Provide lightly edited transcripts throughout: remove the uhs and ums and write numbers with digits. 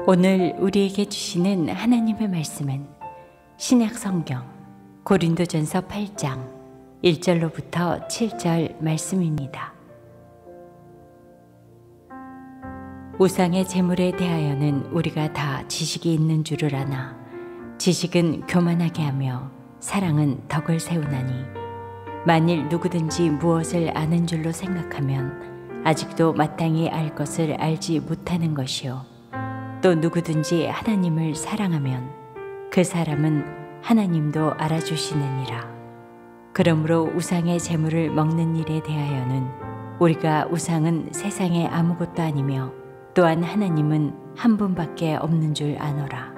오늘 우리에게 주시는 하나님의 말씀은 신약 성경 고린도전서 8장 1절로부터 7절 말씀입니다. 우상의 제물에 대하여는 우리가 다 지식이 있는 줄을 아나 지식은 교만하게 하며 사랑은 덕을 세우나니 만일 누구든지 무엇을 아는 줄로 생각하면 아직도 마땅히 알 것을 알지 못하는 것이요 또 누구든지 하나님을 사랑하면 그 사람은 하나님도 알아주시느니라. 그러므로 우상의 제물을 먹는 일에 대하여는 우리가 우상은 세상에 아무것도 아니며 또한 하나님은 한 분밖에 없는 줄 아노라.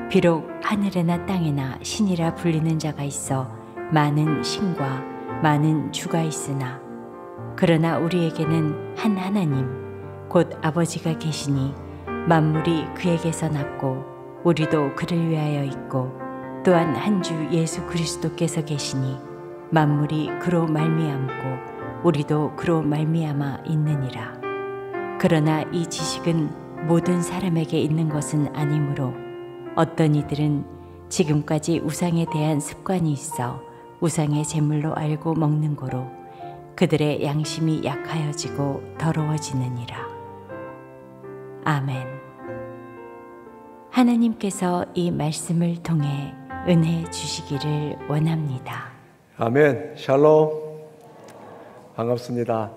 비록 하늘에나 땅에나 신이라 불리는 자가 있어 많은 신과 많은 주가 있으나 그러나 우리에게는 한 하나님 곧 아버지가 계시니 만물이 그에게서 났고 우리도 그를 위하여 있고 또한 한 주 예수 그리스도께서 계시니 만물이 그로 말미암고 우리도 그로 말미암아 있느니라. 그러나 이 지식은 모든 사람에게 있는 것은 아니므로 어떤 이들은 지금까지 우상에 대한 습관이 있어 우상의 제물로 알고 먹는 고로 그들의 양심이 약하여지고 더러워지느니라. 아멘. 하나님께서 이 말씀을 통해 은혜 주시기를 원합니다. 아멘. 샬롬. 반갑습니다.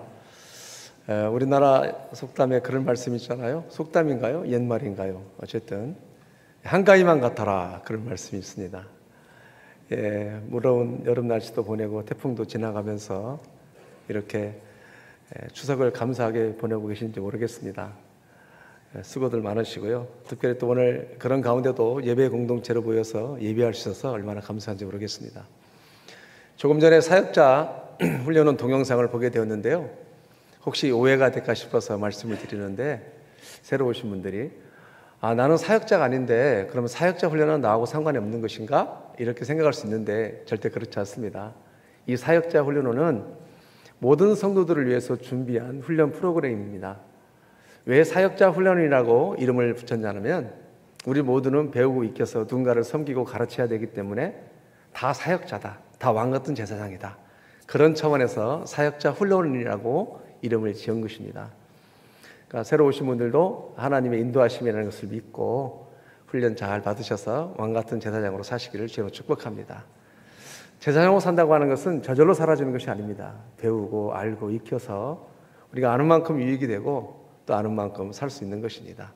우리나라 속담에 그런 말씀이 있잖아요. 속담인가요? 옛말인가요? 어쨌든 한가위만 같아라 그런 말씀이 있습니다. 무더운 여름 날씨도 보내고 태풍도 지나가면서 이렇게 추석을 감사하게 보내고 계신지 모르겠습니다. 수고들 많으시고요. 특별히 또 오늘 그런 가운데도 예배 공동체로 모여서 예배할 수 있어서 얼마나 감사한지 모르겠습니다. 조금 전에 사역자 훈련원 동영상을 보게 되었는데요. 혹시 오해가 될까 싶어서 말씀을 드리는데 새로 오신 분들이 나는 사역자가 아닌데 그러면 사역자 훈련은 나하고 상관이 없는 것인가? 이렇게 생각할 수 있는데 절대 그렇지 않습니다. 이 사역자 훈련원은 모든 성도들을 위해서 준비한 훈련 프로그램입니다. 왜 사역자 훈련이라고 이름을 붙였냐면 우리 모두는 배우고 익혀서 누군가를 섬기고 가르쳐야 되기 때문에 다 사역자다, 다 왕같은 제사장이다. 그런 차원에서 사역자 훈련이라고 이름을 지은 것입니다. 그러니까 새로 오신 분들도 하나님의 인도하심이라는 것을 믿고 훈련 잘 받으셔서 왕같은 제사장으로 사시기를 주로 축복합니다. 제사장으로 산다고 하는 것은 저절로 사라지는 것이 아닙니다. 배우고 알고 익혀서 우리가 아는 만큼 유익이 되고 또 아는 만큼 살 수 있는 것입니다.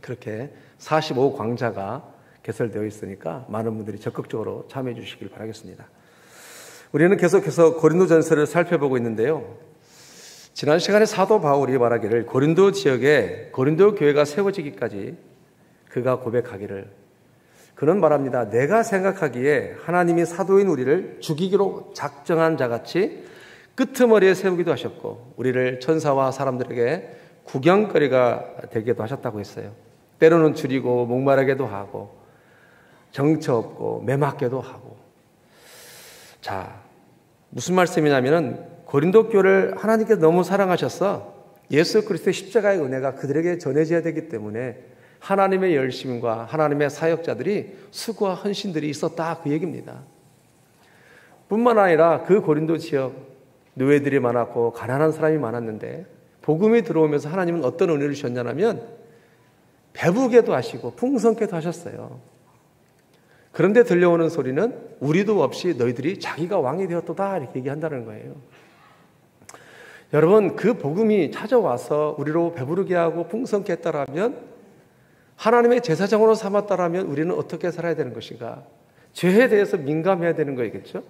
그렇게 45광자가 개설되어 있으니까 많은 분들이 적극적으로 참여해 주시길 바라겠습니다. 우리는 계속해서 고린도전서를 살펴보고 있는데요. 지난 시간에 사도 바울이 말하기를 고린도 지역에 고린도 교회가 세워지기까지 그가 고백하기를 그는 말합니다. 내가 생각하기에 하나님이 사도인 우리를 죽이기로 작정한 자같이 끄트머리에 세우기도 하셨고 우리를 천사와 사람들에게 구경거리가 되기도 하셨다고 했어요. 때로는 줄이고 목마르게도 하고 정처 없고 매맞게도 하고. 자, 무슨 말씀이냐면은 고린도 교회를 하나님께서 너무 사랑하셔서 예수 그리스도의 십자가의 은혜가 그들에게 전해져야 되기 때문에 하나님의 열심과 하나님의 사역자들이 수고와 헌신들이 있었다 그 얘기입니다. 뿐만 아니라 그 고린도 지역 노예들이 많았고 가난한 사람이 많았는데 복음이 들어오면서 하나님은 어떤 은혜를 주셨냐면 배부게도 하시고 풍성케도 하셨어요. 그런데 들려오는 소리는 우리도 없이 너희들이 자기가 왕이 되었도다 이렇게 얘기한다는 거예요. 여러분 그 복음이 찾아와서 우리로 배부르게 하고 풍성케 했다라면 하나님의 제사장으로 삼았다라면 우리는 어떻게 살아야 되는 것인가? 죄에 대해서 민감해야 되는 거겠죠?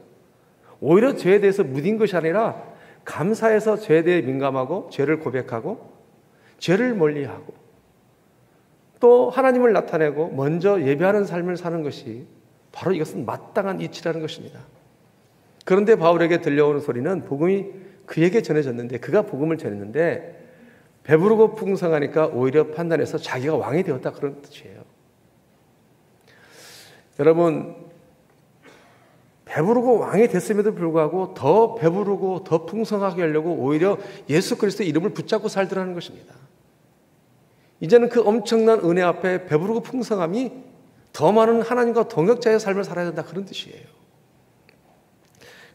오히려 죄에 대해서 무딘 것이 아니라 감사해서 죄에 대해 민감하고 죄를 고백하고 죄를 멀리하고 또 하나님을 나타내고 먼저 예배하는 삶을 사는 것이 바로 이것은 마땅한 이치라는 것입니다. 그런데 바울에게 들려오는 소리는 복음이 그에게 전해졌는데 그가 복음을 전했는데 배부르고 풍성하니까 오히려 판단해서 자기가 왕이 되었다 그런 뜻이에요. 여러분 배부르고 왕이 됐음에도 불구하고 더 배부르고 더 풍성하게 하려고 오히려 예수 그리스도의 이름을 붙잡고 살더라는 것입니다. 이제는 그 엄청난 은혜 앞에 배부르고 풍성함이 더 많은 하나님과 동역자의 삶을 살아야 된다, 그런 뜻이에요.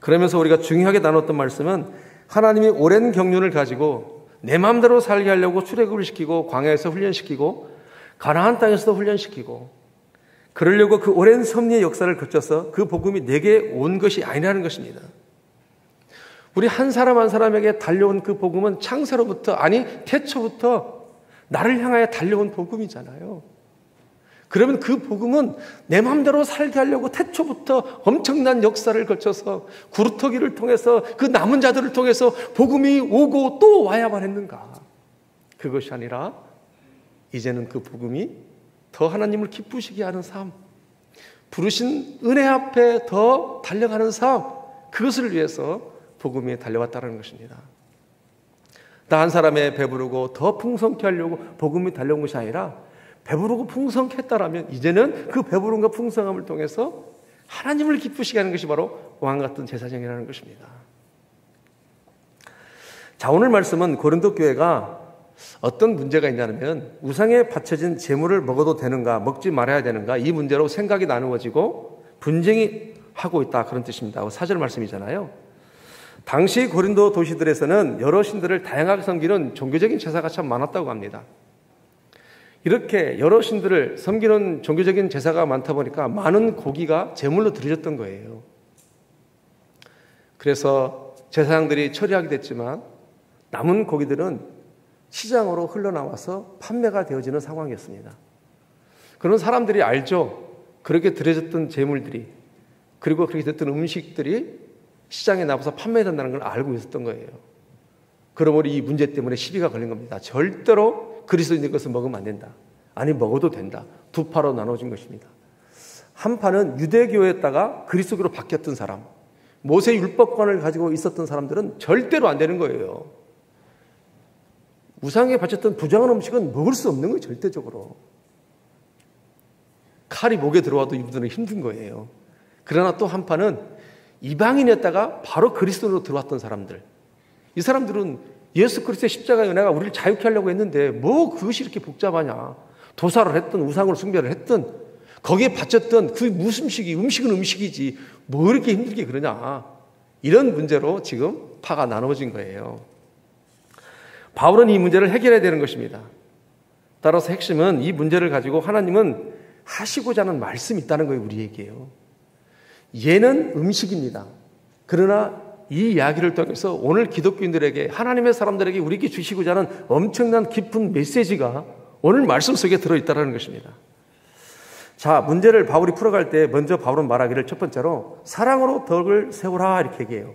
그러면서 우리가 중요하게 나눴던 말씀은 하나님이 오랜 경륜을 가지고 내 마음대로 살게 하려고 출애굽을 시키고 광야에서 훈련시키고 가나안 땅에서도 훈련시키고 그러려고 그 오랜 섭리의 역사를 거쳐서 그 복음이 내게 온 것이 아니라는 것입니다. 우리 한 사람 한 사람에게 달려온 그 복음은 창세로부터, 아니 태초부터 나를 향하여 달려온 복음이잖아요. 그러면 그 복음은 내 마음대로 살게 하려고 태초부터 엄청난 역사를 거쳐서 구루터기를 통해서 그 남은 자들을 통해서 복음이 오고 또 와야만 했는가? 그것이 아니라 이제는 그 복음이 더 하나님을 기쁘시게 하는 삶, 부르신 은혜 앞에 더 달려가는 삶, 그것을 위해서 복음이 달려왔다는 것입니다. 나 한 사람의 배부르고 더 풍성케 하려고 복음이 달려온 것이 아니라 배부르고 풍성케 했다라면 이제는 그 배부름과 풍성함을 통해서 하나님을 기쁘시게 하는 것이 바로 왕같은 제사장이라는 것입니다. 자, 오늘 말씀은 고린도 교회가 어떤 문제가 있냐면 우상에 바쳐진 제물을 먹어도 되는가 먹지 말아야 되는가 이 문제로 생각이 나누어지고 분쟁이 하고 있다, 그런 뜻입니다. 4절 말씀이잖아요. 당시 고린도 도시들에서는 여러 신들을 다양하게 섬기는 종교적인 제사가 참 많았다고 합니다. 이렇게 여러 신들을 섬기는 종교적인 제사가 많다 보니까 많은 고기가 제물로 드려졌던 거예요. 그래서 제사장들이 처리하게 됐지만 남은 고기들은 시장으로 흘러나와서 판매가 되어지는 상황이었습니다. 그런 사람들이 알죠. 그렇게 드려졌던 제물들이, 그리고 그렇게 됐던 음식들이 시장에 나와서 판매된다는 걸 알고 있었던 거예요. 그러므로 이 문제 때문에 시비가 걸린 겁니다. 절대로 그리스도인의 것을 먹으면 안 된다. 아니, 먹어도 된다. 두 파로 나눠진 것입니다. 한 파는 유대교였다가 그리스도교로 바뀌었던 사람, 모세 율법관을 가지고 있었던 사람들은 절대로 안 되는 거예요. 우상에 바쳤던 부정한 음식은 먹을 수 없는 거예요, 절대적으로. 칼이 목에 들어와도 이분들은 힘든 거예요. 그러나 또 한 파는 이방인이었다가 바로 그리스도로 들어왔던 사람들, 이 사람들은 예수 그리스도의 십자가의 은혜가 우리를 자유케 하려고 했는데 뭐 그것이 이렇게 복잡하냐, 도사를 했든 우상을 숭배를 했든 거기에 바쳤던 그 무슨 음식은 음식이지 뭐 이렇게 힘들게 그러냐, 이런 문제로 지금 파가 나눠진 거예요. 바울은 이 문제를 해결해야 되는 것입니다. 따라서 핵심은 이 문제를 가지고 하나님은 하시고자 하는 말씀이 있다는 거예요, 우리에게요. 얘는 음식입니다. 그러나 이 이야기를 통해서 오늘 기독교인들에게, 하나님의 사람들에게, 우리에게 주시고자 하는 엄청난 깊은 메시지가 오늘 말씀 속에 들어있다는 것입니다. 자, 문제를 바울이 풀어갈 때 먼저 바울은 말하기를 첫 번째로 사랑으로 덕을 세우라, 이렇게 얘기해요.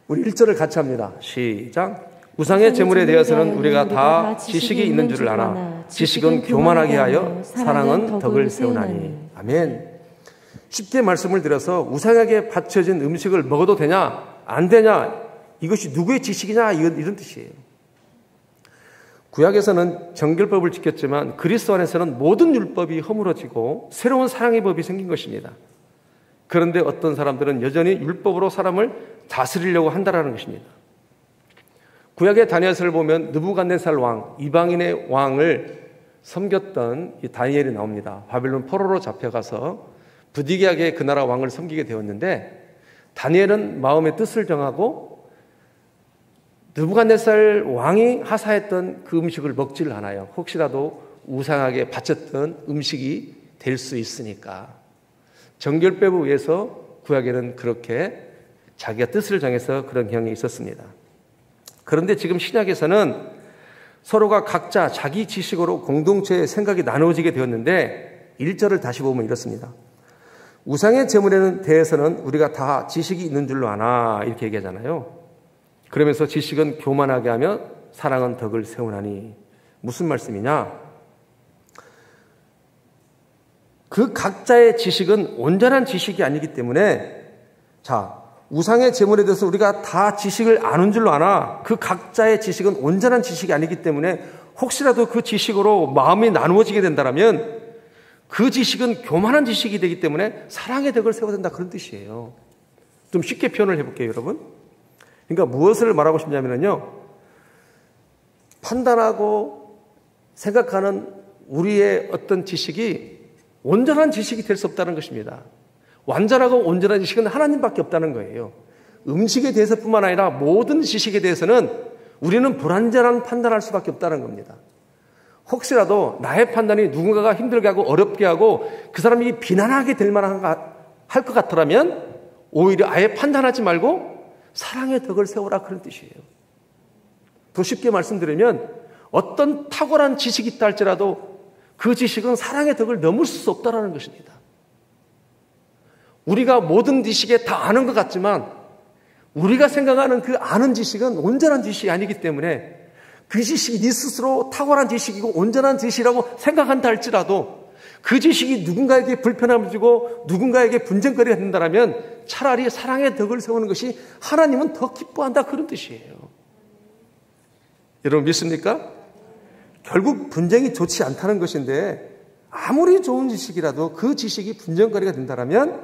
우리 1절을 같이 합니다. 시작. 우상의 제물에 대해서는 우리가 다 지식이 있는 줄을 아나 지식은 교만하게 하여 사랑은 덕을 세우나니. 아멘. 쉽게 말씀을 드려서 우상에게 바쳐진 음식을 먹어도 되냐 안 되냐, 이것이 누구의 지식이냐, 이런 뜻이에요. 구약에서는 정결법을 지켰지만 그리스도 안에서는 모든 율법이 허물어지고 새로운 사랑의 법이 생긴 것입니다. 그런데 어떤 사람들은 여전히 율법으로 사람을 다스리려고 한다는 것입니다. 구약의 다니엘서를 보면 느부갓네살 왕, 이방인의 왕을 섬겼던 이 다니엘이 나옵니다. 바빌론 포로로 잡혀가서 부득이하게 그 나라 왕을 섬기게 되었는데 다니엘은 마음의 뜻을 정하고 느부갓네살 왕이 하사했던 그 음식을 먹지를 않아요. 혹시라도 우상하게 바쳤던 음식이 될 수 있으니까. 정결법에 의해서 구약에는 그렇게 자기가 뜻을 정해서 그런 경향이 있었습니다. 그런데 지금 신약에서는 서로가 각자 자기 지식으로 공동체의 생각이 나누어지게 되었는데 1절을 다시 보면 이렇습니다. 우상의 제물에 대해서는 우리가 다 지식이 있는 줄로 아나, 이렇게 얘기하잖아요. 그러면서 지식은 교만하게 하며 사랑은 덕을 세우나니. 무슨 말씀이냐? 그 각자의 지식은 온전한 지식이 아니기 때문에, 자, 우상의 제물에 대해서 우리가 다 지식을 아는 줄로 아나 그 각자의 지식은 온전한 지식이 아니기 때문에 혹시라도 그 지식으로 마음이 나누어지게 된다면 그 지식은 교만한 지식이 되기 때문에 사랑의 덕을 세워야 된다, 그런 뜻이에요. 좀 쉽게 표현을 해볼게요, 여러분. 그러니까 무엇을 말하고 싶냐면요, 판단하고 생각하는 우리의 어떤 지식이 온전한 지식이 될 수 없다는 것입니다. 완전하고 온전한 지식은 하나님밖에 없다는 거예요. 음식에 대해서뿐만 아니라 모든 지식에 대해서는 우리는 불완전한 판단할 수밖에 없다는 겁니다. 혹시라도 나의 판단이 누군가가 힘들게 하고 어렵게 하고 그 사람이 비난하게 될 만한 할 것 같더라면 오히려 아예 판단하지 말고 사랑의 덕을 세우라, 그런 뜻이에요. 더 쉽게 말씀드리면 어떤 탁월한 지식이 있다 할지라도 그 지식은 사랑의 덕을 넘을 수 없다는 것입니다. 우리가 모든 지식에 다 아는 것 같지만 우리가 생각하는 그 아는 지식은 온전한 지식이 아니기 때문에 그 지식이 네 스스로 탁월한 지식이고 온전한 지식이라고 생각한다 할지라도 그 지식이 누군가에게 불편함을 주고 누군가에게 분쟁거리가 된다면 차라리 사랑의 덕을 세우는 것이 하나님은 더 기뻐한다, 그런 뜻이에요. 여러분 믿습니까? 결국 분쟁이 좋지 않다는 것인데 아무리 좋은 지식이라도 그 지식이 분쟁거리가 된다면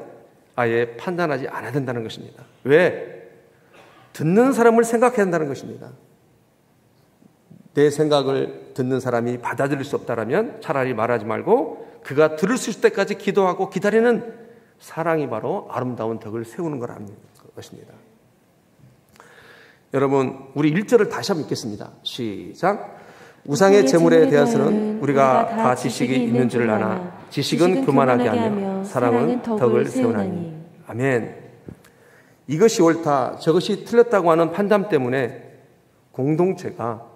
아예 판단하지 않아야 된다는 것입니다. 왜? 듣는 사람을 생각해야 한다는 것입니다. 내 생각을 듣는 사람이 받아들일 수 없다면 차라리 말하지 말고 그가 들을 수 있을 때까지 기도하고 기다리는 사랑이 바로 아름다운 덕을 세우는 거라는 것입니다. 여러분, 우리 1절을 다시 한번 읽겠습니다. 시작. 우상의 제물에 대해서는 우리가 다 지식이 있는 줄을 아나 지식은 교만하게 하며 사랑은 덕을 세우나니. 아멘. 이것이 옳다, 저것이 틀렸다고 하는 판단 때문에 공동체가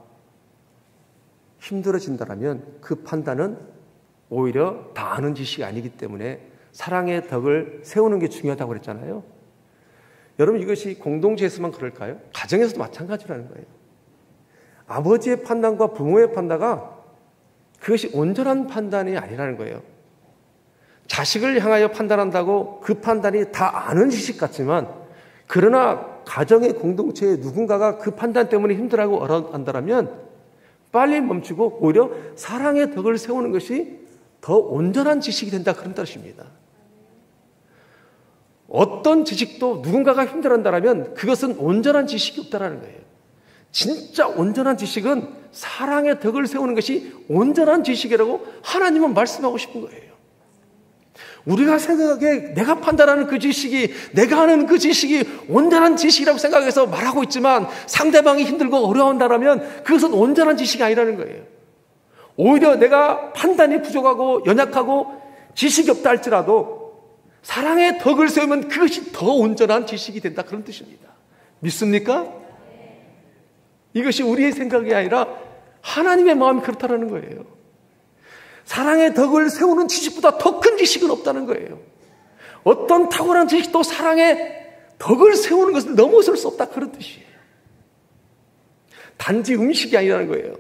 힘들어진다면 그 판단은 오히려 다 아는 지식이 아니기 때문에 사랑의 덕을 세우는 게 중요하다고 그랬잖아요. 여러분, 이것이 공동체에서만 그럴까요? 가정에서도 마찬가지라는 거예요. 아버지의 판단과 부모의 판단가 그것이 온전한 판단이 아니라는 거예요. 자식을 향하여 판단한다고 그 판단이 다 아는 지식 같지만 그러나 가정의 공동체에 누군가가 그 판단 때문에 힘들어하고 어려워한다면 빨리 멈추고 오히려 사랑의 덕을 세우는 것이 더 온전한 지식이 된다, 그런 뜻입니다. 어떤 지식도 누군가가 힘들어한다면 그것은 온전한 지식이 없다는 거예요. 진짜 온전한 지식은 사랑의 덕을 세우는 것이 온전한 지식이라고 하나님은 말씀하고 싶은 거예요. 우리가 생각하기에 내가 판단하는 그 지식이, 내가 하는 그 지식이 온전한 지식이라고 생각해서 말하고 있지만 상대방이 힘들고 어려운다면 그것은 온전한 지식이 아니라는 거예요. 오히려 내가 판단이 부족하고 연약하고 지식이 없다 할지라도 사랑의 덕을 세우면 그것이 더 온전한 지식이 된다, 그런 뜻입니다. 믿습니까? 이것이 우리의 생각이 아니라 하나님의 마음이 그렇다는 거예요. 사랑의 덕을 세우는 지식보다 더 큰 지식은 없다는 거예요. 어떤 탁월한 지식도 사랑의 덕을 세우는 것을 넘어설 수 없다, 그런 뜻이에요. 단지 음식이 아니라는 거예요.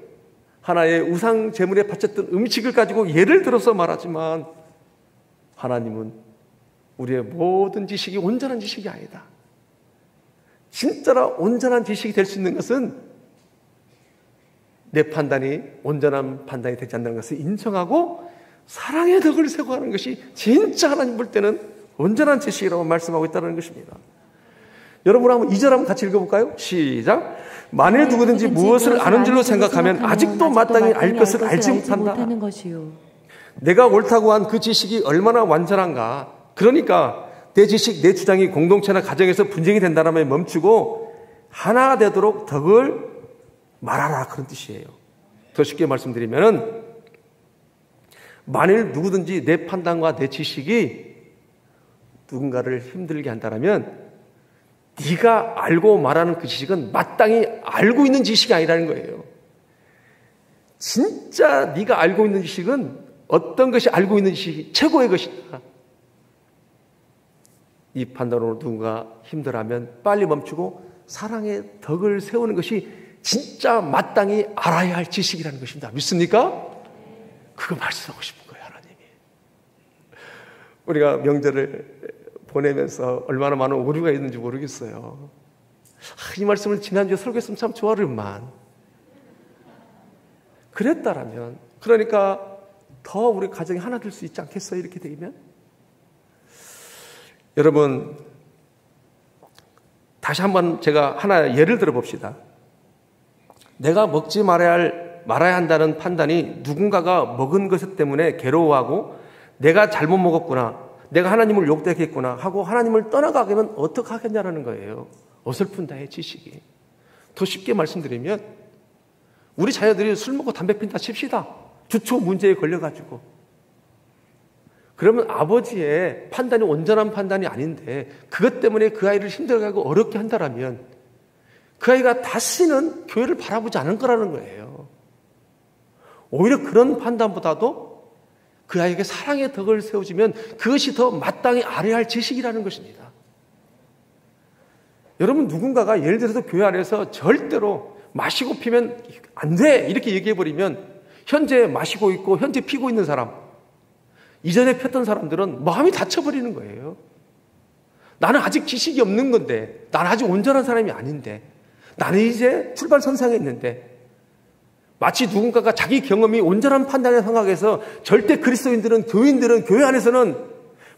하나의 우상 제물에 바쳤던 음식을 가지고 예를 들어서 말하지만 하나님은 우리의 모든 지식이 온전한 지식이 아니다. 진짜로 온전한 지식이 될 수 있는 것은 내 판단이 온전한 판단이 되지 않는 것을 인정하고 사랑의 덕을 세우고 하는 것이 진짜 하나님 볼 때는 온전한 지식이라고 말씀하고 있다는 것입니다. 여러분 한번 2절 한번 같이 읽어볼까요? 시작. 만일 누구든지 무엇을 아는 줄로 생각하면 아직도 마땅히 알 것을 알지 못한다. 내가 옳다고 한 그 지식이 얼마나 완전한가. 그러니까 내 지식, 내 주장이 공동체나 가정에서 분쟁이 된다면 멈추고 하나가 되도록 덕을 말하라, 그런 뜻이에요. 더 쉽게 말씀드리면 만일 누구든지 내 판단과 내 지식이 누군가를 힘들게 한다면 네가 알고 말하는 그 지식은 마땅히 알고 있는 지식이 아니라는 거예요. 진짜 네가 알고 있는 지식은 어떤 것이 알고 있는 지식이 최고의 것이다. 이 판단으로 누군가 힘들어하면 빨리 멈추고 사랑의 덕을 세우는 것이 진짜 마땅히 알아야 할 지식이라는 것입니다. 믿습니까? 그거 말씀하고 싶은 거예요, 하나님이. 우리가 명절을 보내면서 얼마나 많은 오류가 있는지 모르겠어요. 이 말씀을 지난주에 설교했으면 참 좋아를만. 그랬다라면, 그러니까 더 우리 가정이 하나 될 수 있지 않겠어요? 이렇게 되면. 여러분, 다시 한번 제가 하나 예를 들어 봅시다. 내가 먹지 말아야 할 말아야 한다는 판단이 누군가가 먹은 것 때문에 괴로워하고 내가 잘못 먹었구나, 내가 하나님을 욕되겠구나 하고 하나님을 떠나가게 하면 어떡하겠냐라는 거예요. 어설픈다의 지식이. 더 쉽게 말씀드리면 우리 자녀들이 술 먹고 담배 핀다 칩시다. 주초 문제에 걸려가지고. 그러면 아버지의 판단이 온전한 판단이 아닌데 그것 때문에 그 아이를 힘들어하고 어렵게 한다라면 그 아이가 다시는 교회를 바라보지 않을 거라는 거예요. 오히려 그런 판단보다도 그 아이에게 사랑의 덕을 세워주면 그것이 더 마땅히 알아야 할 지식이라는 것입니다. 여러분, 누군가가 예를 들어서 교회 안에서 절대로 마시고 피면 안 돼 이렇게 얘기해버리면 현재 마시고 있고 현재 피고 있는 사람, 이전에 폈던 사람들은 마음이 다쳐버리는 거예요. 나는 아직 지식이 없는 건데, 나는 아직 온전한 사람이 아닌데, 나는 이제 출발선상에 있는데, 마치 누군가가 자기 경험이 온전한 판단을 생각해서 절대 그리스도인들은, 교인들은 교회 안에서는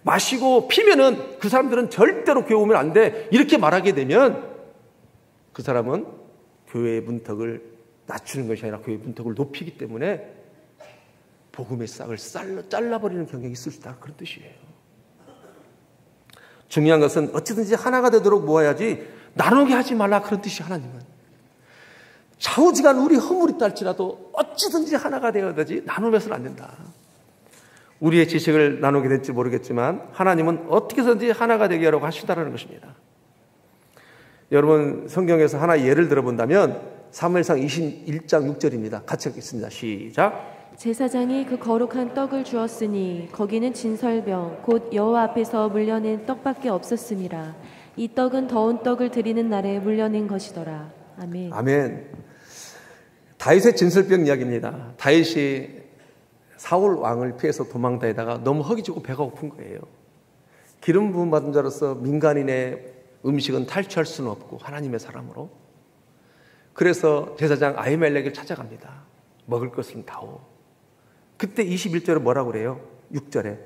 마시고 피면은 그 사람들은 절대로 교회 오면 안 돼 이렇게 말하게 되면 그 사람은 교회의 문턱을 낮추는 것이 아니라 교회의 문턱을 높이기 때문에 복음의 싹을 잘라버리는 경향이 있을 수 있다, 그런 뜻이에요. 중요한 것은 어찌든지 하나가 되도록 모아야지 나누게 하지 말라, 그런 뜻이 하나님은. 좌우지간 우리 허물이 딸지라도 어찌든지 하나가 되어야지 나누면서는 안 된다. 우리의 지식을 나누게 될지 모르겠지만 하나님은 어떻게 해서든지 하나가 되게 하려고 하신다는 것입니다. 여러분, 성경에서 하나 예를 들어본다면 사무엘상 21장 6절입니다. 같이 읽겠습니다. 시작. 제사장이 그 거룩한 떡을 주었으니 거기는 진설병 곧 여호와 앞에서 물려낸 떡밖에 없었음이라. 이 떡은 더운 떡을 드리는 날에 물려낸 것이더라. 아멘. 아멘. 다윗의 진설병 이야기입니다. 다윗이 사울 왕을 피해서 도망다니다가 너무 허기지고 배가 고픈 거예요. 기름 부음 받은 자로서 민간인의 음식은 탈취할 수는 없고 하나님의 사람으로. 그래서 제사장 아히멜렉을 찾아갑니다. 먹을 것은 다오. 그때 21절에 뭐라고 그래요? 6절에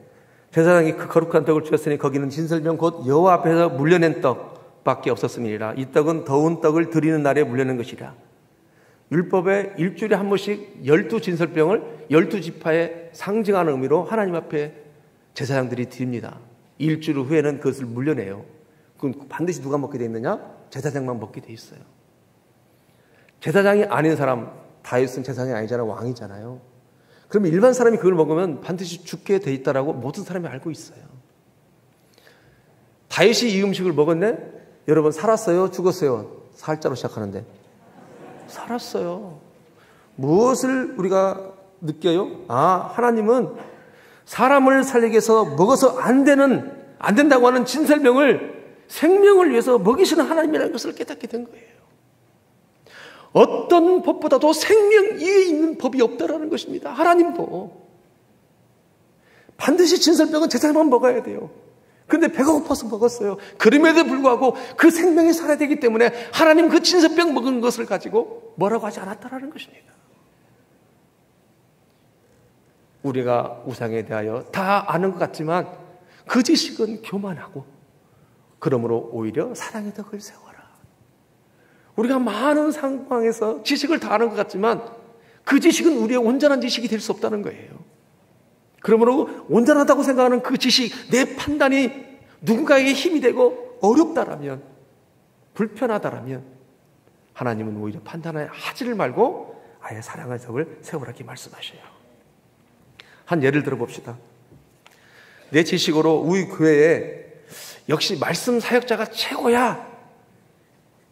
제사장이 그 거룩한 떡을 주었으니 거기는 진설병 곧 여호와 앞에서 물려낸 떡밖에 없었음이니라. 이 떡은 더운 떡을 드리는 날에 물려낸 것이라. 율법에 일주일에 한 번씩 12진설병을 12지파에 상징하는 의미로 하나님 앞에 제사장들이 드립니다. 일주일 후에는 그것을 물려내요. 그럼 반드시 누가 먹게 돼 있느냐? 제사장만 먹게 돼 있어요. 제사장이 아닌 사람, 다윗은 제사장이 아니잖아요. 왕이잖아요. 그러면 일반 사람이 그걸 먹으면 반드시 죽게 돼 있다라고 모든 사람이 알고 있어요. 다윗이 이 음식을 먹었네? 여러분, 살았어요? 죽었어요? 살자로 시작하는데 살았어요. 무엇을 우리가 느껴요? 하나님은 사람을 살리기 위해서 먹어서 안 된다고 하는 진설병을 생명을 위해서 먹이시는 하나님이라는 것을 깨닫게 된 거예요. 어떤 법보다도 생명 위에 있는 법이 없다라는 것입니다. 하나님도 반드시 진설병은 제사장만 먹어야 돼요. 그런데 배가 고파서 먹었어요. 그럼에도 불구하고 그 생명이 살아야 되기 때문에 하나님 그 진설병 먹은 것을 가지고 뭐라고 하지 않았다라는 것입니다. 우리가 우상에 대하여 다 아는 것 같지만 그 지식은 교만하고 그러므로 오히려 사랑의 덕을 세워라. 우리가 많은 상황에서 지식을 다 아는 것 같지만 그 지식은 우리의 온전한 지식이 될 수 없다는 거예요. 그러므로 온전하다고 생각하는 그 지식, 내 판단이 누군가에게 힘이 되고 어렵다라면, 불편하다라면 하나님은 오히려 판단을 하지를 말고 아예 사랑의 덕을 세우라 이렇게 말씀하셔요. 한 예를 들어봅시다. 내 지식으로 우리 교회에 역시 말씀 사역자가 최고야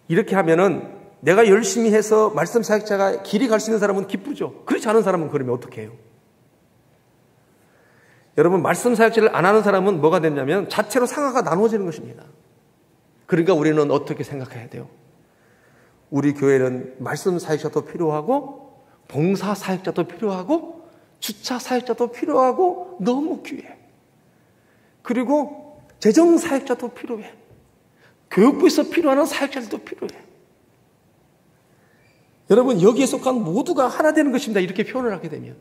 이렇게 하면은 내가 열심히 해서 말씀 사역자가 길이 갈 수 있는 사람은 기쁘죠. 그렇지 않은 사람은 그러면 어떻게 해요? 여러분, 말씀 사역자를 안 하는 사람은 뭐가 됐냐면 자체로 상하가 나누어지는 것입니다. 그러니까 우리는 어떻게 생각해야 돼요? 우리 교회는 말씀 사역자도 필요하고 봉사 사역자도 필요하고 주차 사역자도 필요하고 너무 귀해. 그리고 재정 사역자도 필요해. 교육부에서 필요한 사역자들도 필요해. 여러분, 여기에 속한 모두가 하나 되는 것입니다. 이렇게 표현을 하게 되면.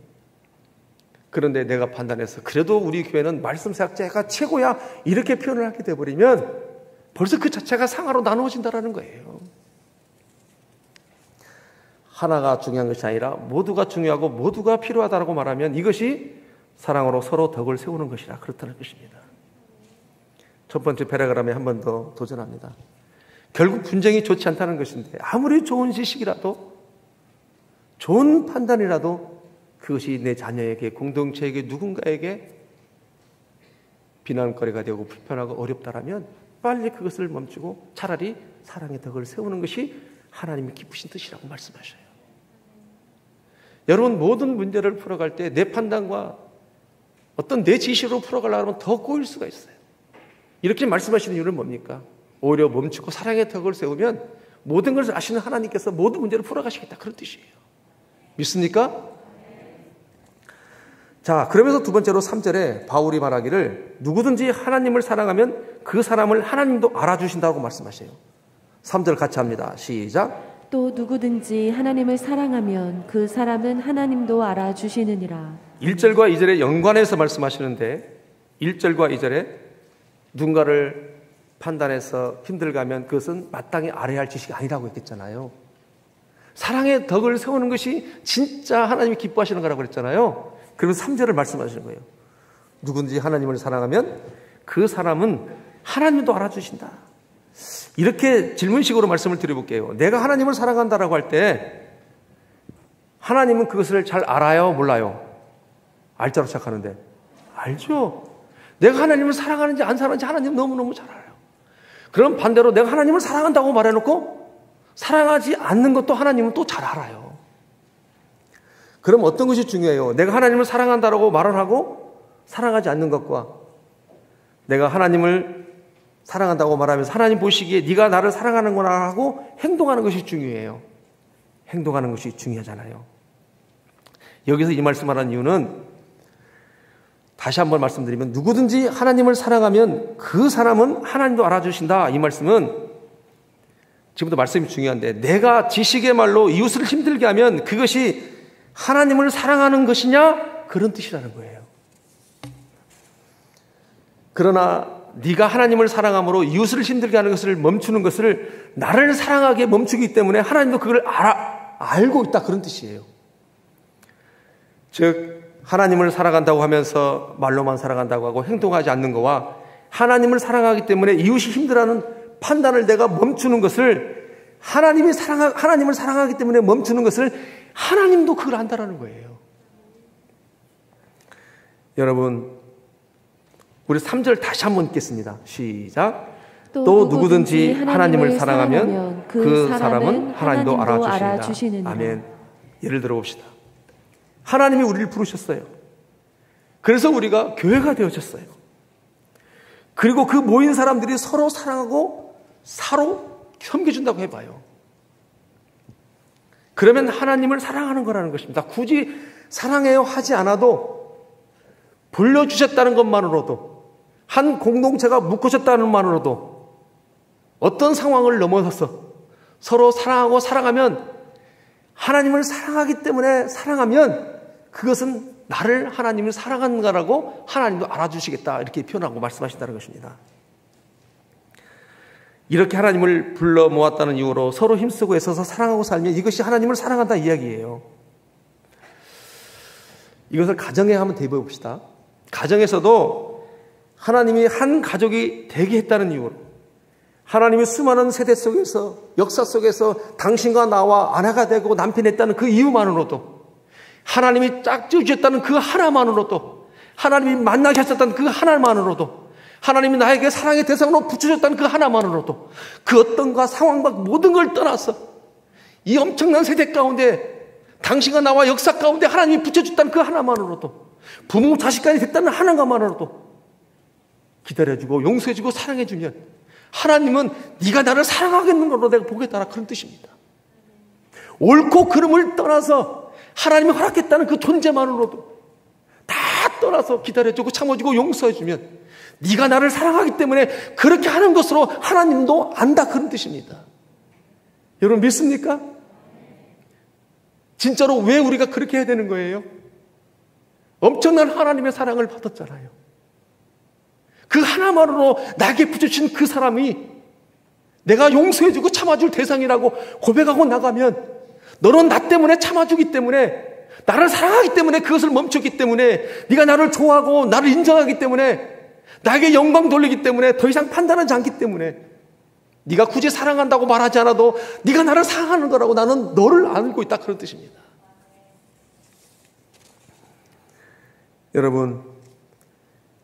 그런데 내가 판단해서 그래도 우리 교회는 말씀 사역자가 최고야 이렇게 표현을 하게 되어버리면 벌써 그 자체가 상하로 나누어진다는 거예요. 하나가 중요한 것이 아니라 모두가 중요하고 모두가 필요하다고 말하면 이것이 사랑으로 서로 덕을 세우는 것이라 그렇다는 것입니다. 첫 번째 패러그램에 한 번 더 도전합니다. 결국 분쟁이 좋지 않다는 것인데 아무리 좋은 지식이라도 좋은 판단이라도 그것이 내 자녀에게, 공동체에게, 누군가에게 비난거리가 되고 불편하고 어렵다라면 빨리 그것을 멈추고 차라리 사랑의 덕을 세우는 것이 하나님이 기쁘신 뜻이라고 말씀하셔요. 여러분, 모든 문제를 풀어갈 때 내 판단과 어떤 내 지시로 풀어가려고 하면 더 꼬일 수가 있어요. 이렇게 말씀하시는 이유는 뭡니까? 오히려 멈추고 사랑의 덕을 세우면 모든 것을 아시는 하나님께서 모든 문제를 풀어가시겠다, 그런 뜻이에요. 믿습니까? 자, 그러면서 두 번째로 3절에 바울이 말하기를 누구든지 하나님을 사랑하면 그 사람을 하나님도 알아주신다고 말씀하셔요. 3절 같이 합니다. 시작. 또 누구든지 하나님을 사랑하면 그 사람은 하나님도 알아주시느니라. 1절과 2절에 연관해서 말씀하시는데 1절과 2절에 누군가를 판단해서 힘들가면 그것은 마땅히 알아야 할 지식이 아니라고 했잖아요. 사랑의 덕을 세우는 것이 진짜 하나님이 기뻐하시는 거라고 그랬잖아요. 그러면서 3절을 말씀하시는 거예요. 누군지 하나님을 사랑하면 그 사람은 하나님도 알아주신다. 이렇게 질문식으로 말씀을 드려볼게요. 내가 하나님을 사랑한다라고 할 때 하나님은 그것을 잘 알아요? 몰라요? 알자로 시작하는데 알죠. 내가 하나님을 사랑하는지 안 사랑하는지 하나님 너무너무 잘 알아요. 그럼 반대로 내가 하나님을 사랑한다고 말해놓고 사랑하지 않는 것도 하나님은 또 잘 알아요. 그럼 어떤 것이 중요해요? 내가 하나님을 사랑한다라고 말을 하고 사랑하지 않는 것과 내가 하나님을 사랑한다고 말하면서 하나님 보시기에 네가 나를 사랑하는구나 하고 행동하는 것이 중요해요. 행동하는 것이 중요하잖아요. 여기서 이 말씀하는 이유는 다시 한번 말씀드리면 누구든지 하나님을 사랑하면 그 사람은 하나님도 알아주신다. 이 말씀은 지금부터 말씀이 중요한데 내가 지식의 말로 이웃을 힘들게 하면 그것이 하나님을 사랑하는 것이냐? 그런 뜻이라는 거예요. 그러나 네가 하나님을 사랑함으로 이웃을 힘들게 하는 것을 멈추는 것을 나를 사랑하게 멈추기 때문에 하나님도 그걸 알고 있다, 그런 뜻이에요. 즉 하나님을 사랑한다고 하면서 말로만 사랑한다고 하고 행동하지 않는 것과 하나님을 사랑하기 때문에 이웃이 힘들어하는 판단을 내가 멈추는 것을 하나님을 사랑하기 때문에 멈추는 것을 하나님도 그걸 안다라는 거예요. 여러분, 우리 3절 다시 한번 읽겠습니다. 시작. 또 누구든지 하나님을 사랑하면 그 사람은 하나님도 알아주신다. 아멘. 예를 들어 봅시다. 하나님이 우리를 부르셨어요. 그래서 우리가 교회가 되어졌어요. 그리고 그 모인 사람들이 서로 사랑하고 서로 섬겨준다고 해봐요. 그러면 하나님을 사랑하는 거라는 것입니다. 굳이 사랑해요 하지 않아도 불러주셨다는 것만으로도 한 공동체가 묶어졌다는 것만으로도 어떤 상황을 넘어서서 서로 사랑하고 사랑하면 하나님을 사랑하기 때문에 사랑하면 그것은 나를 하나님을 사랑하는가라고 하나님도 알아주시겠다, 이렇게 표현하고 말씀하신다는 것입니다. 이렇게 하나님을 불러 모았다는 이유로 서로 힘쓰고 애써서 사랑하고 살면 이것이 하나님을 사랑한다 이야기예요. 이것을 가정에 한번 대입해 봅시다. 가정에서도 하나님이 한 가족이 되게 했다는 이유로 하나님이 수많은 세대 속에서 역사 속에서 당신과 나와 아내가 되고 남편이 됐다는 그 이유만으로도 하나님이 짝지어주셨다는 그 하나만으로도 하나님이 만나게 하셨다는 그 하나만으로도 하나님이 나에게 사랑의 대상으로 붙여줬다는 그 하나만으로도 그 어떤가 상황과 모든 걸 떠나서 이 엄청난 세대 가운데 당신과 나와 역사 가운데 하나님이 붙여줬다는 그 하나만으로도 부모 자식간이 됐다는 하나만으로도 기다려주고 용서해주고 사랑해주면 하나님은 네가 나를 사랑하겠는 걸로 내가 보겠다라, 그런 뜻입니다. 옳고 그름을 떠나서 하나님이 허락했다는 그 존재만으로도 다 떠나서 기다려주고 참아주고 용서해주면 네가 나를 사랑하기 때문에 그렇게 하는 것으로 하나님도 안다, 그런 뜻입니다. 여러분 믿습니까? 진짜로 왜 우리가 그렇게 해야 되는 거예요? 엄청난 하나님의 사랑을 받았잖아요. 그 하나만으로 나에게 붙여주신 그 사람이 내가 용서해주고 참아줄 대상이라고 고백하고 나가면 너는 나 때문에 참아주기 때문에, 나를 사랑하기 때문에 그것을 멈췄기 때문에, 네가 나를 좋아하고 나를 인정하기 때문에, 나에게 영광 돌리기 때문에, 더 이상 판단하지 않기 때문에, 네가 굳이 사랑한다고 말하지 않아도 네가 나를 사랑하는 거라고 나는 너를 알고 있다, 그런 뜻입니다. 여러분,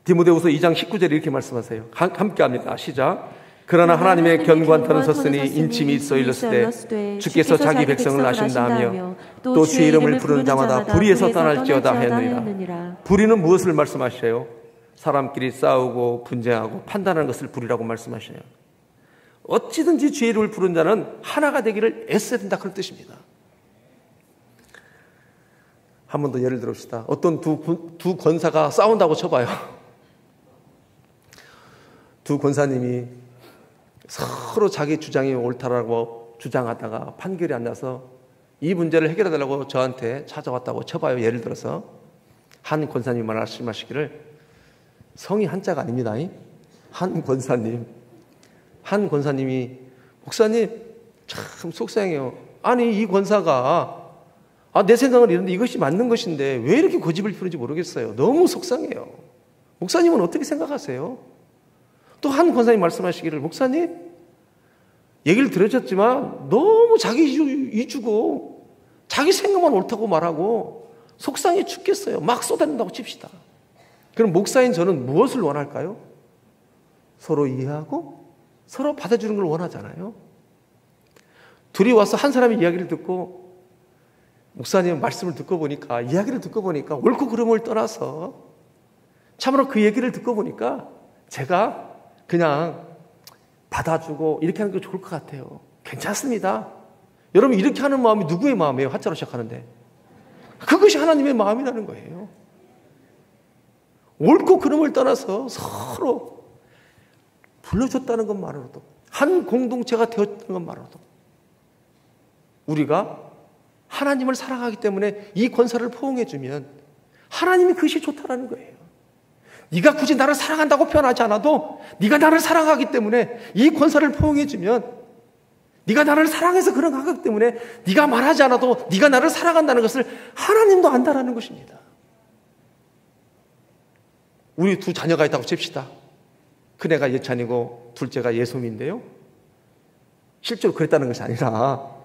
디모데후서 2장 19절에 이렇게 말씀하세요. 함께 합니다. 시작. 그러나 하나님의 견고한 터는 섰으니 인침이 있어 일렀으되 주께서 자기 백성을 아신다 하며 또 주의 이름을 부르는 자마다 불의에서 떠날지어다 하였느니라. 불의는 무엇을 말씀하셔요? 사람끼리 싸우고 분쟁하고 판단하는 것을 불의라고 말씀하셔요. 어찌든지 주의 이름을 부르는 자는 하나가 되기를 애써야 된다, 그런 뜻입니다. 한 번 더 예를 들읍시다. 어떤 두 권사가 싸운다고 쳐봐요. 두 권사님이 서로 자기 주장이 옳다라고 주장하다가 판결이 안 나서 이 문제를 해결해달라고 저한테 찾아왔다고 쳐봐요. 예를 들어서 한 권사님이 말씀하시기를, 성이 한자가 아닙니다. 한 권사님이 목사님 참 속상해요. 아니 이 권사가 내 생각은 이런데 이것이 맞는 것인데 왜 이렇게 고집을 피우는지 모르겠어요. 너무 속상해요. 목사님은 어떻게 생각하세요? 또 한 권사님 말씀하시기를, 목사님 얘기를 들으셨지만 너무 자기 이주고 자기 생각만 옳다고 말하고 속상해 죽겠어요. 막 쏟아낸다고 칩시다. 그럼 목사인 저는 무엇을 원할까요? 서로 이해하고 서로 받아주는 걸 원하잖아요. 둘이 와서 한 사람이 이야기를 듣고 목사님 말씀을 듣고 보니까, 이야기를 듣고 보니까 옳고 그름을 떠나서 참으로 그 얘기를 듣고 보니까 제가 그냥 받아주고 이렇게 하는 게 좋을 것 같아요. 괜찮습니다. 여러분, 이렇게 하는 마음이 누구의 마음이에요? 한자로 시작하는데. 그것이 하나님의 마음이라는 거예요. 옳고 그름을 떠나서 서로 불러줬다는 것만으로도, 한 공동체가 되었다는 것만으로도 우리가 하나님을 사랑하기 때문에 이 권사를 포옹해주면 하나님이 그것이 좋다라는 거예요. 네가 굳이 나를 사랑한다고 표현하지 않아도 네가 나를 사랑하기 때문에 이 권사를 포옹해주면, 네가 나를 사랑해서 그런 가격 때문에 네가 말하지 않아도 네가 나를 사랑한다는 것을 하나님도 안다라는 것입니다. 우리 두 자녀가 있다고 칩시다. 큰애가 예찬이고 둘째가 예솜인데요, 실제로 그랬다는 것이 아니라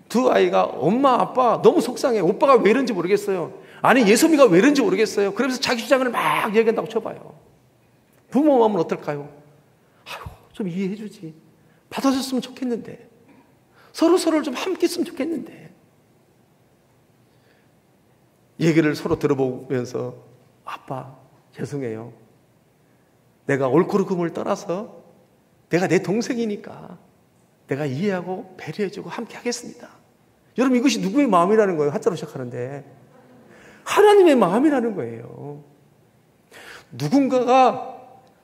두 아이가 엄마 아빠 너무 속상해. 오빠가 왜 이런지 모르겠어요. 아니 예솜이가 왜 이런지 모르겠어요. 그러면서 자기 주장을 막 얘기한다고 쳐봐요. 부모 마음은 어떨까요? 아유, 좀 이해해 주지. 받아줬으면 좋겠는데. 서로를 좀 함께 했으면 좋겠는데. 얘기를 서로 들어보면서, 아빠 죄송해요. 내가 옳고 그름을 떠나서 내가 내 동생이니까 내가 이해하고 배려해주고 함께 하겠습니다. 여러분, 이것이 누구의 마음이라는 거예요? 한자로 시작하는데 하나님의 마음이라는 거예요. 누군가가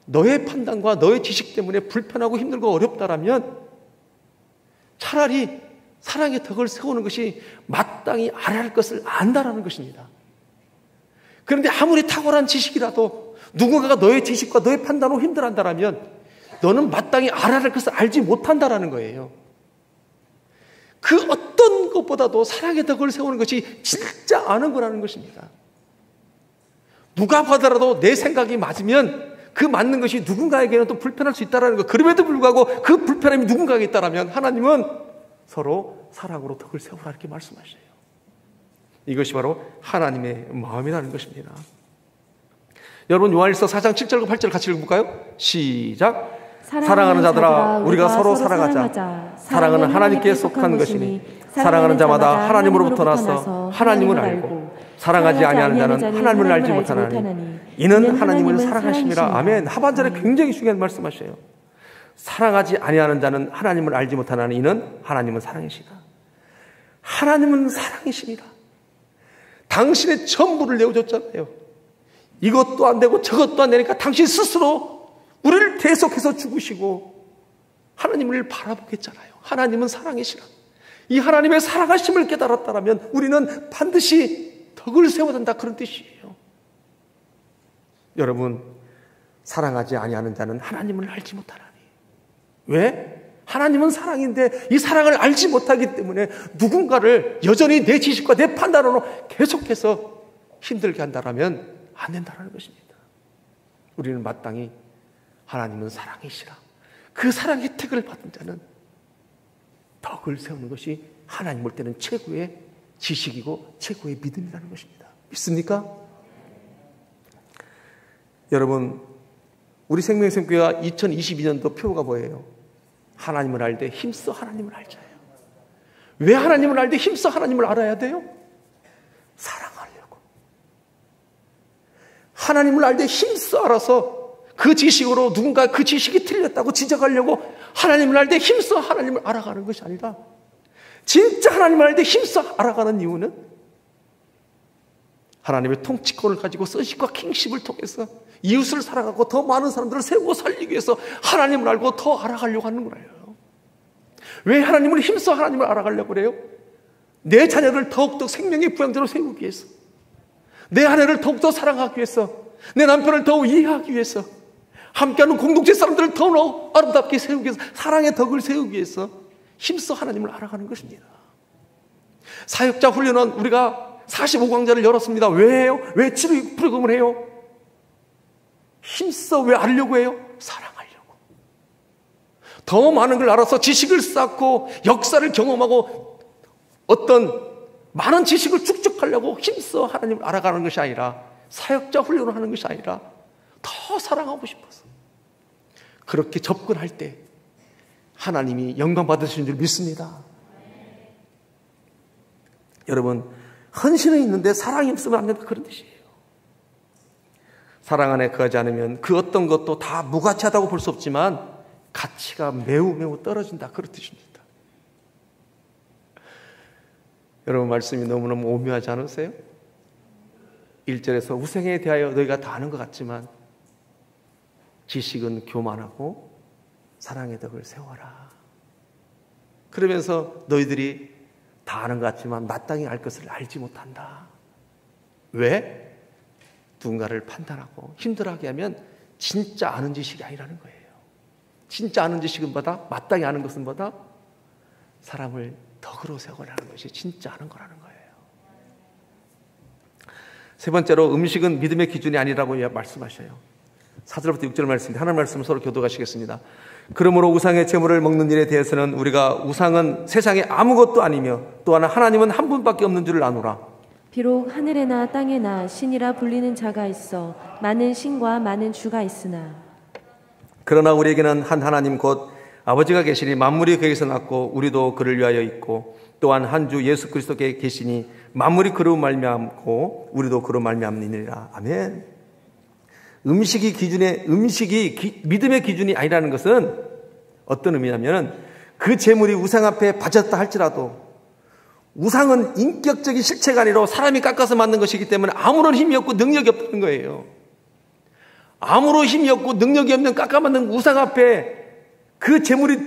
너의 판단과 너의 지식 때문에 불편하고 힘들고 어렵다라면 차라리 사랑의 덕을 세우는 것이 마땅히 알아야 할 것을 안다라는 것입니다. 그런데 아무리 탁월한 지식이라도 누군가가 너의 지식과 너의 판단으로 힘들어한다라면 너는 마땅히 알아야 할 것을 알지 못한다라는 거예요. 그 어떤 것보다도 사랑의 덕을 세우는 것이 진짜 아는 거라는 것입니다. 누가 봐더라도 내 생각이 맞으면 그 맞는 것이 누군가에게는 또 불편할 수 있다는 것. 그럼에도 불구하고 그 불편함이 누군가에게 있다면 하나님은 서로 사랑으로 덕을 세우라 이렇게 말씀하셔요. 이것이 바로 하나님의 마음이라는 것입니다. 여러분, 요한일서 4장 7절과 8절 같이 읽어볼까요? 시작. 사랑하는 자들아, 우리가 서로 사랑하자. 사랑은 하나님께 속한 것이니 사랑하는 자마다 하나님으로부터 나서 하나님을 알고 사랑하지 아니하는 자는 하나님을 알지 못하나니 이는 하나님을 사랑하심이라. 아멘. 하반절에 굉장히 중요한 말씀하셔요. 사랑하지 아니하는 자는 하나님을 알지 못하나니 이는 하나님은 사랑이시다. 하나님은 사랑이십니다. 당신의 전부를 내어줬잖아요. 이것도 안 되고 저것도 안 되니까 당신 스스로 우리를 계속해서 죽으시고 하나님을 바라보겠잖아요. 하나님은 사랑이시라. 이 하나님의 사랑하심을 깨달았다면 우리는 반드시 덕을 세워야 된다, 그런 뜻이에요. 여러분, 사랑하지 아니하는 자는 하나님을 알지 못하나니. 왜? 하나님은 사랑인데 이 사랑을 알지 못하기 때문에 누군가를 여전히 내 지식과 내 판단으로 계속해서 힘들게 한다면 안 된다는 것입니다. 우리는 마땅히 하나님은 사랑이시라. 그 사랑의 혜택을 받은 자는 덕을 세우는 것이 하나님 볼 때는 최고의 지식이고 최고의 믿음이라는 것입니다. 믿습니까? 여러분, 우리 생명생교회가 2022년도 표가 뭐예요? 하나님을 알되 힘써 하나님을 알자예요. 왜 하나님을 알되 힘써 하나님을 알아야 돼요? 사랑하려고. 하나님을 알되 힘써 알아서 그 지식으로 누군가 그 지식이 틀렸다고 지적하려고 하나님을 알되 힘써 하나님을 알아가는 것이 아니라, 진짜 하나님을 알되 힘써 알아가는 이유는 하나님의 통치권을 가지고 sonship과 kingship을 통해서 이웃을 사랑하고 더 많은 사람들을 세우고 살리기 위해서 하나님을 알고 더 알아가려고 하는 거예요. 왜 하나님을 힘써 하나님을 알아가려고 그래요? 내 자녀를 더욱더 생명의 부양자로 세우기 위해서, 내 아내를 더욱더 사랑하기 위해서, 내 남편을 더 이해하기 위해서, 함께하는 공동체 사람들을 더 아름답게 세우기 위해서, 사랑의 덕을 세우기 위해서 힘써 하나님을 알아가는 것입니다. 사역자 훈련은 우리가 45강좌를 열었습니다. 왜 해요? 왜 치료 프로그램을 해요? 힘써 왜 알려고 해요? 사랑하려고. 더 많은 걸 알아서 지식을 쌓고 역사를 경험하고 어떤 많은 지식을 축적하려고 힘써 하나님을 알아가는 것이 아니라, 사역자 훈련을 하는 것이 아니라 더 사랑하고 싶어서 그렇게 접근할 때 하나님이 영광 받으시는 줄 믿습니다. 여러분, 헌신은 있는데 사랑이 없으면 안 된다, 그런 뜻이에요. 사랑 안에 거하지 않으면 그 어떤 것도 다 무가치하다고 볼 수 없지만 가치가 매우 매우 떨어진다, 그런 뜻입니다. 여러분, 말씀이 너무너무 오묘하지 않으세요? 1절에서 우상에 대하여 너희가 다 아는 것 같지만 지식은 교만하고 사랑의 덕을 세워라. 그러면서 너희들이 다 아는 것 같지만 마땅히 알 것을 알지 못한다. 왜? 누군가를 판단하고 힘들어하게 하면 진짜 아는 지식이 아니라는 거예요. 진짜 아는 지식은 뭐다? 마땅히 아는 것은 뭐다? 사람을 덕으로 세워라는 것이 진짜 아는 거라는 거예요. 세 번째로, 음식은 믿음의 기준이 아니라고 말씀하셔요. 4절부터 6절 말씀인데 하나님 말씀 서로 교도하시겠습니다. 그러므로 우상의 제물을 먹는 일에 대해서는 우리가 우상은 세상에 아무것도 아니며 또한 하나님은 한 분밖에 없는 줄을 아노라. 비록 하늘에나 땅에나 신이라 불리는 자가 있어 많은 신과 많은 주가 있으나 그러나 우리에게는 한 하나님 곧 아버지가 계시니 만물이 그에게서 났고 우리도 그를 위하여 있고 또한 한 주 예수 그리스도께 계시니 만물이 그로 말미암고 우리도 그로 말미암느니라. 아멘. 음식이 믿음의 기준이 아니라는 것은 어떤 의미냐면, 그 재물이 우상 앞에 바쳤다 할지라도 우상은 인격적인 실체가 아니라 사람이 깎아서 만든 것이기 때문에 아무런 힘이 없고 능력이 없다는 거예요. 아무런 힘이 없고 능력이 없는 깎아 만든 우상 앞에 그 재물이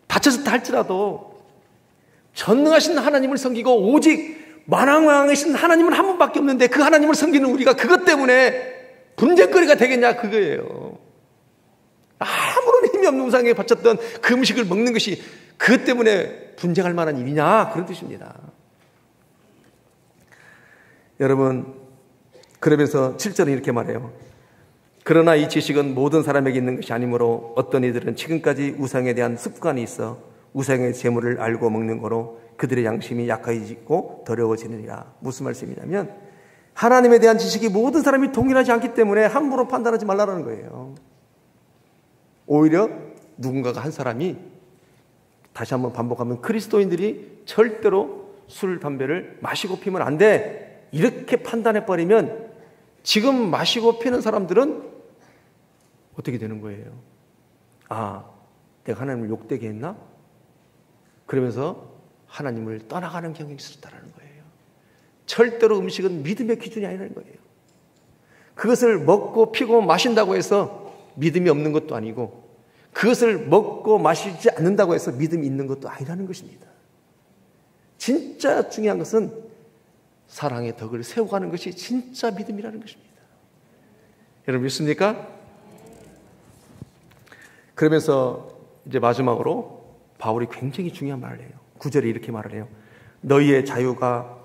바쳐졌다 할지라도 전능하신 하나님을 섬기고 오직 만왕왕이신 하나님은 한 분밖에 없는데 그 하나님을 섬기는 우리가 그것 때문에 분쟁거리가 되겠냐, 그거예요. 아무런 힘이 없는 우상에 바쳤던 그 음식을 먹는 것이 그것 때문에 분쟁할 만한 일이냐, 그런 뜻입니다. 여러분, 그러면서 7절은 이렇게 말해요. 그러나 이 지식은 모든 사람에게 있는 것이 아니므로 어떤 이들은 지금까지 우상에 대한 습관이 있어 우상의 재물을 알고 먹는 거로 그들의 양심이 약해지고 더러워지느니라. 무슨 말씀이냐면, 하나님에 대한 지식이 모든 사람이 동일하지 않기 때문에 함부로 판단하지 말라는 거예요. 오히려 누군가가 한 사람이, 다시 한번 반복하면, 그리스도인들이 절대로 술, 담배를 마시고 피면 안 돼, 이렇게 판단해버리면 지금 마시고 피는 사람들은 어떻게 되는 거예요? 아, 내가 하나님을 욕되게 했나? 그러면서 하나님을 떠나가는 경향이 있었다는 거예요. 절대로 음식은 믿음의 기준이 아니라는 거예요. 그것을 먹고 피고 마신다고 해서 믿음이 없는 것도 아니고, 그것을 먹고 마시지 않는다고 해서 믿음이 있는 것도 아니라는 것입니다. 진짜 중요한 것은 사랑의 덕을 세워가는 것이 진짜 믿음이라는 것입니다. 여러분 믿습니까? 그러면서 이제 마지막으로 바울이 굉장히 중요한 말을 해요. 9절에 이렇게 말을 해요. 너희의 자유가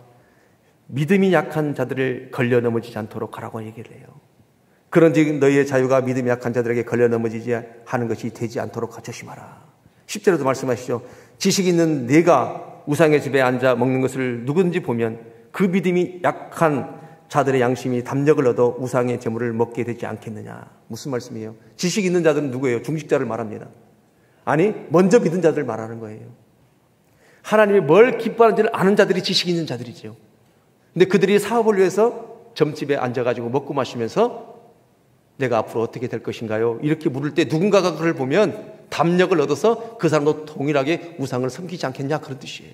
믿음이 약한 자들을 걸려 넘어지지 않도록 하라고 얘기를 해요. 그런즉 너희의 자유가 믿음이 약한 자들에게 걸려 넘어지지 하는 것이 되지 않도록 조심하라. 10절에도 말씀하시죠. 지식 있는 네가 우상의 집에 앉아 먹는 것을 누구든지 보면 그 믿음이 약한 자들의 양심이 담력을 얻어 우상의 제물을 먹게 되지 않겠느냐. 무슨 말씀이에요? 지식 있는 자들은 누구예요? 중직자를 말합니다. 아니, 먼저 믿은 자들을 말하는 거예요. 하나님이 뭘 기뻐하는지를 아는 자들이 지식 있는 자들이죠. 근데 그들이 사업을 위해서 점집에 앉아가지고 먹고 마시면서 내가 앞으로 어떻게 될 것인가요? 이렇게 물을 때 누군가가 그를 보면 담력을 얻어서 그 사람도 동일하게 우상을 섬기지 않겠냐, 그런 뜻이에요.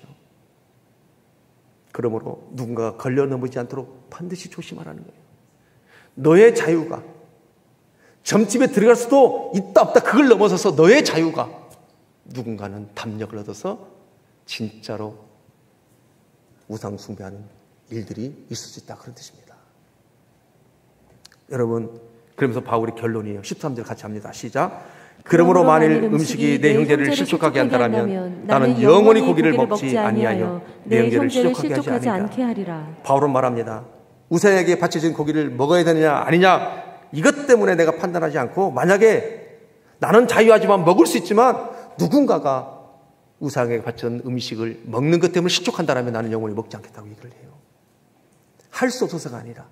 그러므로 누군가가 걸려 넘어지지 않도록 반드시 조심하라는 거예요. 너의 자유가 점집에 들어갈 수도 있다 없다 그걸 넘어서서 너의 자유가 누군가는 담력을 얻어서 진짜로 우상 숭배하는 일들이 있을 수 있다, 그런 뜻입니다. 여러분, 그러면서 바울이 결론이에요. 13절 같이 합니다. 시작. 그러므로 만일 음식이 내 형제를 실족하게 한다면 나는 영원히 고기를 먹지 아니하여 내 형제를 실족하게 하지 아니하리라. 바울은 말합니다. 우상에게 바쳐진 고기를 먹어야 되느냐 아니냐 이것 때문에 내가 판단하지 않고, 만약에 나는 자유하지만 먹을 수 있지만 누군가가 우상에게 바쳐진 음식을 먹는 것 때문에 실족한다면 나는 영원히 먹지 않겠다고 얘기를 해요. 할 수 없어서가 아니라.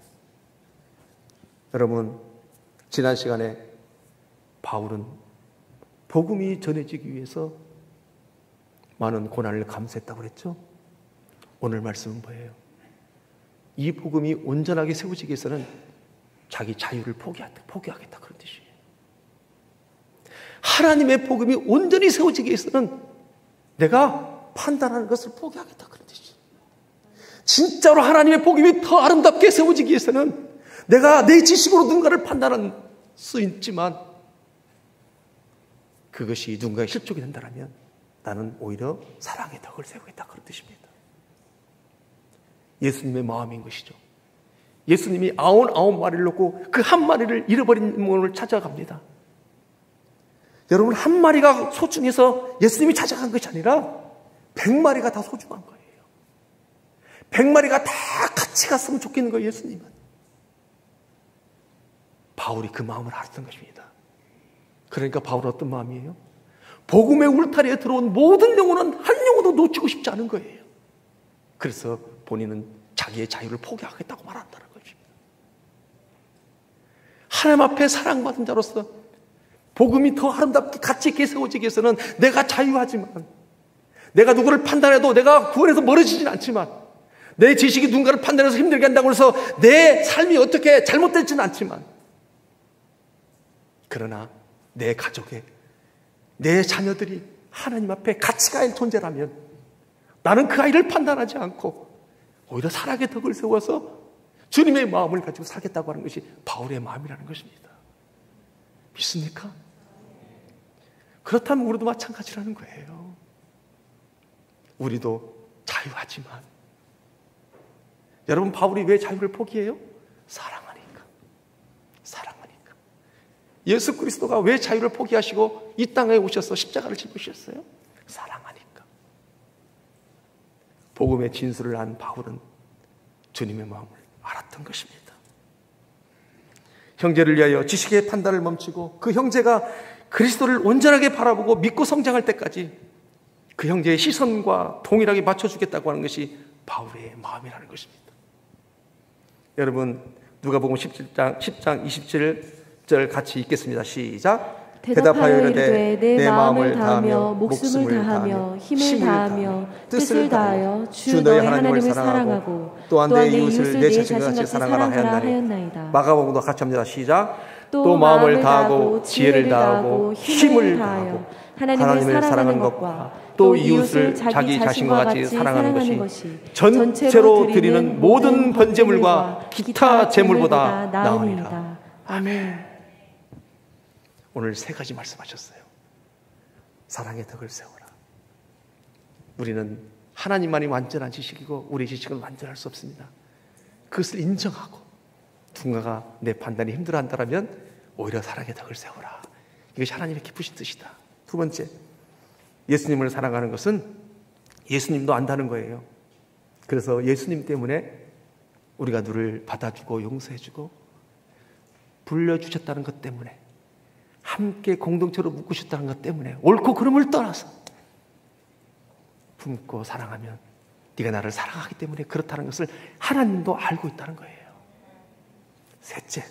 여러분, 지난 시간에 바울은 복음이 전해지기 위해서 많은 고난을 감수했다고 그랬죠. 오늘 말씀은 뭐예요? 이 복음이 온전하게 세워지기 위해서는 자기 자유를 포기하겠다, 그런 뜻이에요. 하나님의 복음이 온전히 세워지기 위해서는 내가 판단하는 것을 포기하겠다, 그런 뜻이에요. 진짜로 하나님의 복음이 더 아름답게 세워지기 위해서는 내가 내 지식으로 누군가를 판단할 수 있지만 그것이 누군가의 실족이 된다면 나는 오히려 사랑의 덕을 세우겠다, 그런 뜻입니다. 예수님의 마음인 것이죠. 예수님이 99마리를 놓고 그 한 마리를 잃어버린 몸을 찾아갑니다. 여러분, 한 마리가 소중해서 예수님이 찾아간 것이 아니라 100마리가 다 소중한 거예요. 100마리가 다 같이 갔으면 좋겠는 거예요, 예수님은. 바울이 그 마음을 알았던 것입니다. 그러니까 바울은 어떤 마음이에요? 복음의 울타리에 들어온 모든 영혼은 한 영혼도 놓치고 싶지 않은 거예요. 그래서 본인은 자기의 자유를 포기하겠다고 말한다는 것입니다. 하나님 앞에 사랑받은 자로서 복음이 더 아름답게 가치 있게 세워지기 위해서는 내가 자유하지만, 내가 누구를 판단해도 내가 구원에서 멀어지진 않지만, 내 지식이 누군가를 판단해서 힘들게 한다고 해서 내 삶이 어떻게 잘못되지는 않지만, 그러나 내 가족에, 내 자녀들이 하나님 앞에 가치가 있는 존재라면 나는 그 아이를 판단하지 않고 오히려 사랑의 덕을 세워서 주님의 마음을 가지고 살겠다고 하는 것이 바울의 마음이라는 것입니다. 믿습니까? 그렇다면 우리도 마찬가지라는 거예요. 우리도 자유하지만, 여러분, 바울이 왜 자유를 포기해요? 사랑하니까. 예수 그리스도가 왜 자유를 포기하시고 이 땅에 오셔서 십자가를 짚으셨어요? 사랑하니까. 복음의 진술을 안 바울은 주님의 마음을 알았던 것입니다. 형제를 위하여 지식의 판단을 멈추고 그 형제가 그리스도를 온전하게 바라보고 믿고 성장할 때까지 그 형제의 시선과 동일하게 맞춰주겠다고 하는 것이 바울의 마음이라는 것입니다. 여러분, 누가복음 10장 27절 같이 읽겠습니다. 시작. 대답하여 이르되 내 마음을 다하며 목숨을 다하며 힘을 다하며 뜻을 다하여 주 너의 하나님을 사랑하고 또한 내 이웃을 내 자신같이 사랑하라 하였나이다. 마가복음도 같이 합니다. 시작. 또 마음을 다하고 지혜를 다하고 힘을 다하고 하나님을 사랑하는 것과 또 이웃을 자기 자신과 같이 사랑하는 것이 전체로 드리는 모든 번제물과 기타 제물보다 나으니라. 아멘. 오늘 세 가지 말씀하셨어요. 사랑의 덕을 세워라. 우리는 하나님만이 완전한 지식이고 우리 지식은 완전할 수 없습니다. 그것을 인정하고 누군가가 내 판단이 힘들어한다면 오히려 사랑의 덕을 세워라. 이것이 하나님의 기쁘신 뜻이다. 두 번째, 예수님을 사랑하는 것은 예수님도 안다는 거예요. 그래서 예수님 때문에 우리가 누를 받아주고 용서해주고 불려주셨다는 것 때문에, 함께 공동체로 묶으셨다는 것 때문에, 옳고 그름을 떠나서 품고 사랑하면 네가 나를 사랑하기 때문에 그렇다는 것을 하나님도 알고 있다는 거예요. 셋째,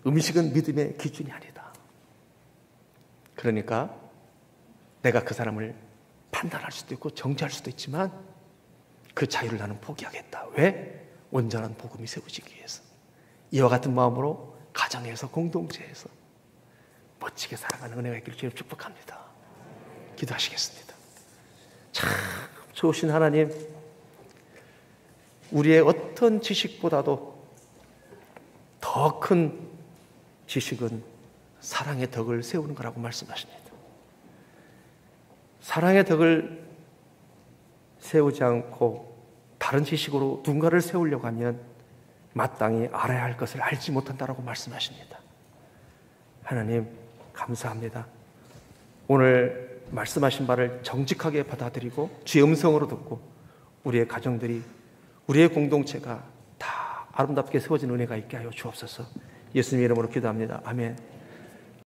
음식은 믿음의 기준이 아니다. 그러니까 내가 그 사람을 판단할 수도 있고 정죄할 수도 있지만 그 자유를 나는 포기하겠다. 왜? 온전한 복음이 세워지기 위해서. 이와 같은 마음으로 가정에서, 공동체에서 멋지게 살아가는 은혜가 있기를 주님 축복합니다. 기도하시겠습니다. 참 좋으신 하나님, 우리의 어떤 지식보다도 더 큰 지식은 사랑의 덕을 세우는 거라고 말씀하십니다. 사랑의 덕을 세우지 않고 다른 지식으로 누군가를 세우려고 하면 마땅히 알아야 할 것을 알지 못한다라고 말씀하십니다. 하나님 감사합니다. 오늘 말씀하신 바를 정직하게 받아들이고 주의 음성으로 듣고 우리의 가정들이, 우리의 공동체가 다 아름답게 세워진 은혜가 있게 하여 주옵소서. 예수님의 이름으로 기도합니다. 아멘.